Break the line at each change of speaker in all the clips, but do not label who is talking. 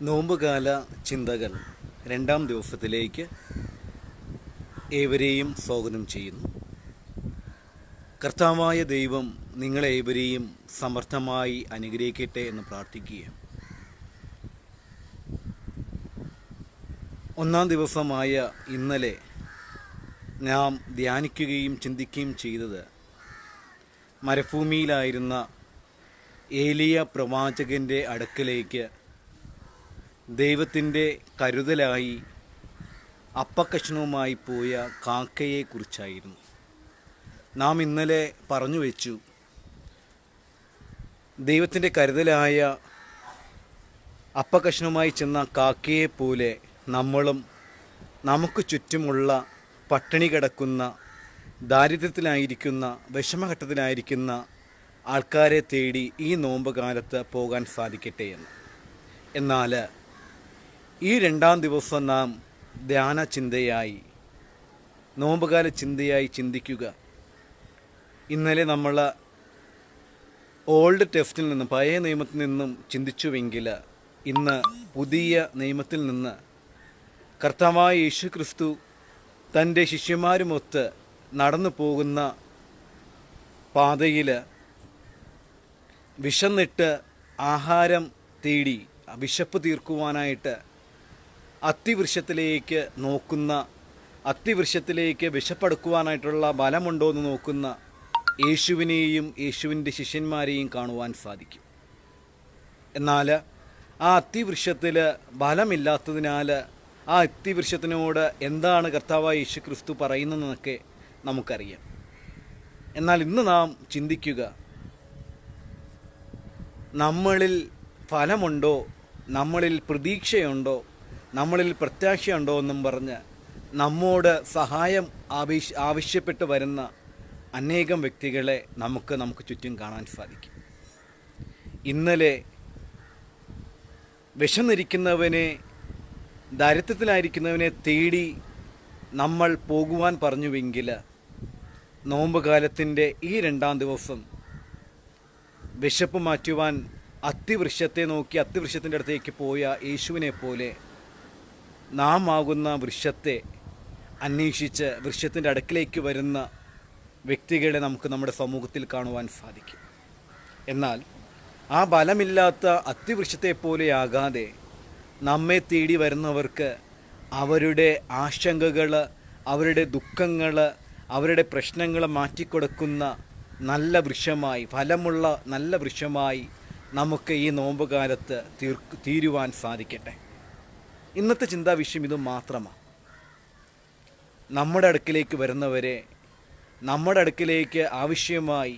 നോമ്പുകാല ചിന്തകൾ രണ്ടാം ദിവസത്തിലേക്ക് ഏവരെയും സ്വാഗതം ചെയ്യുന്നു. കർത്താവായ ദൈവം നിങ്ങളേവരെയും സമർത്ഥമായി അനുഗ്രഹിക്കട്ടെ എന്ന് പ്രാർത്ഥിക്കുകയാണ്. ഒന്നാം ദിവസമായ ഇന്നലെ നാം ധ്യാനിക്കുകയും ചിന്തിക്കുകയും ചെയ്തത് മരുഭൂമിയിലായിരുന്ന ഏലിയ പ്രവാചകൻ്റെ അടുക്കലേക്ക് ദൈവത്തിൻ്റെ കരുതലായി അപ്പക്കഷണവുമായി പോയ കാക്കയെക്കുറിച്ചായിരുന്നു. നാം ഇന്നലെ പറഞ്ഞു വെച്ചു, ദൈവത്തിൻ്റെ കരുതലായ അപ്പക്കഷണവുമായി ചെന്ന കാക്കയെപ്പോലെ നമ്മളും നമുക്ക് ചുറ്റുമുള്ള പട്ടിണി കിടക്കുന്ന, ദാരിദ്ര്യത്തിലായിരിക്കുന്ന, വിഷമഘട്ടത്തിലായിരിക്കുന്ന ആൾക്കാരെ തേടി ഈ നോമ്പ് കാലത്ത് പോകാൻ സാധിക്കട്ടെ എന്ന്. എന്നാൽ ഈ രണ്ടാം ദിവസം നാം ധ്യാന ചിന്തയായി, നോമ്പുകാല ചിന്തയായി ചിന്തിക്കുക. ഇന്നലെ നമ്മൾ ഓൾഡ് ടെസ്റ്റിൽ നിന്നും, പഴയ നിയമത്തിൽ നിന്നും ചിന്തിച്ചുവെങ്കിൽ ഇന്ന് പുതിയ നിയമത്തിൽ നിന്ന് കർത്താവായ യേശു ക്രിസ്തു തൻ്റെ ശിഷ്യന്മാരുമൊത്ത് നടന്നു പോകുന്ന പാതയിൽ വിശന്നിട്ട് ആഹാരം തേടി വിശപ്പ് തീർക്കുവാനായിട്ട് അത്തിവൃക്ഷത്തിലേക്ക് നോക്കുന്ന, അത്തിവൃക്ഷത്തിലേക്ക് വിശപ്പെടുക്കുവാനായിട്ടുള്ള ബലമുണ്ടോ എന്ന് നോക്കുന്ന യേശുവിനെയും യേശുവിൻ്റെ ശിഷ്യന്മാരെയും കാണുവാൻ സാധിക്കും. എന്നാൽ ആ അത്തിവൃക്ഷത്തിൽ ബലമില്ലാത്തതിനാൽ ആ അത്തിവൃക്ഷത്തിനോട് എന്താണ് കർത്താവായ യേശു ക്രിസ്തു പറയുന്നതെന്നൊക്കെ നമുക്കറിയാം. എന്നാൽ ഇന്ന് നാം ചിന്തിക്കുക, നമ്മളിൽ ഫലമുണ്ടോ, നമ്മളിൽ പ്രതീക്ഷയുണ്ടോ, നമ്മളിൽ പ്രത്യാശയുണ്ടോ എന്നും പറഞ്ഞ് നമ്മോട് സഹായം ആവശ്യപ്പെട്ട് വരുന്ന അനേകം വ്യക്തികളെ നമുക്ക് ചുറ്റും കാണാൻ സാധിക്കും. ഇന്നലെ വിശന്നിരിക്കുന്നവനെ, ദാരിദ്ര്യത്തിലായിരിക്കുന്നവനെ തേടി നമ്മൾ പോകുവാൻ പറഞ്ഞുവെങ്കിൽ നോമ്പ് കാലത്തിൻ്റെ ഈ രണ്ടാം ദിവസം വിശപ്പ് മാറ്റുവാൻ അത്തിവൃക്ഷത്തെ നോക്കി അത്തിവൃക്ഷത്തിൻ്റെ അടുത്തേക്ക് പോയ യേശുവിനെ പോലെ നാം ആകുന്ന വൃക്ഷത്തെ അന്വേഷിച്ച് വൃക്ഷത്തിൻ്റെ അടുക്കിലേക്ക് വരുന്ന വ്യക്തികളെ നമുക്ക് നമ്മുടെ സമൂഹത്തിൽ കാണുവാൻ സാധിക്കും. എന്നാൽ ആ ബലമില്ലാത്ത അത്തിവൃക്ഷത്തെ പോലെയാകാതെ നമ്മെ തേടി വരുന്നവർക്ക് അവരുടെ ആശങ്കകൾ, അവരുടെ ദുഃഖങ്ങൾ, അവരുടെ പ്രശ്നങ്ങൾ മാറ്റിക്കൊടുക്കുന്ന നല്ല വൃക്ഷമായി, ഫലമുള്ള നല്ല വൃക്ഷമായി നമുക്ക് ഈ നോമ്പ് കാലത്ത് തീരുവാൻ സാധിക്കട്ടെ. ഇന്നത്തെ ചിന്താ വിഷയം ഇത് മാത്രമാണ്. നമ്മുടെ അടുക്കിലേക്ക് വരുന്നവരെ, നമ്മുടെ അടുക്കിലേക്ക് ആവശ്യമായി,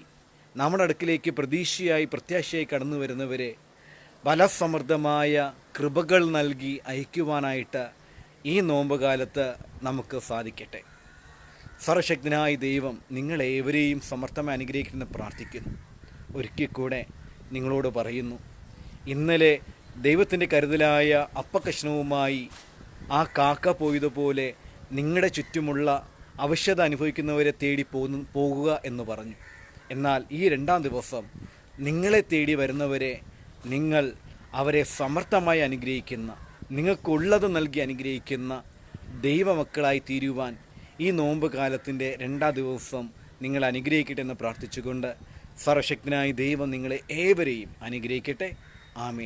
നമ്മുടെ അടുക്കിലേക്ക് പ്രതീക്ഷയായി, പ്രത്യാശയായി കടന്നു വരുന്നവരെ ബലസമൃദ്ധമായ കൃപകൾ നൽകി അയക്കുവാനായിട്ട് ഈ നോമ്പ് കാലത്ത് നമുക്ക് സാധിക്കട്ടെ. സർവശക്തനായ ദൈവം നിങ്ങളേവരെയും സമർത്ഥമായി അനുഗ്രഹിക്കുന്ന പ്രാർത്ഥിക്കുന്നു. ഒരിക്കൽ കൂടെ നിങ്ങളോട് പറയുന്നു, ഇന്നലെ ദൈവത്തിൻ്റെ കരുതലായ അപ്പക്കഷണവുമായി ആ കാക്ക പോയതുപോലെ നിങ്ങളുടെ ചുറ്റുമുള്ള ആവശ്യത അനുഭവിക്കുന്നവരെ തേടി പോകുക എന്ന് പറഞ്ഞു. എന്നാൽ ഈ രണ്ടാം ദിവസം നിങ്ങളെ തേടി വരുന്നവരെ നിങ്ങൾ അവരെ സമർത്ഥമായി അനുഗ്രഹിക്കുന്ന, നിങ്ങൾക്കുള്ളത് നൽകി അനുഗ്രഹിക്കുന്ന ദൈവമക്കളായി തീരുവാൻ ഈ നോമ്പ് കാലത്തിൻ്റെ രണ്ടാം ദിവസം നിങ്ങൾ അനുഗ്രഹിക്കട്ടെ എന്ന് പ്രാർത്ഥിച്ചുകൊണ്ട് സർവശക്തനായ ദൈവം നിങ്ങളെ ഏവരെയും അനുഗ്രഹിക്കട്ടെ. ആമേൻ.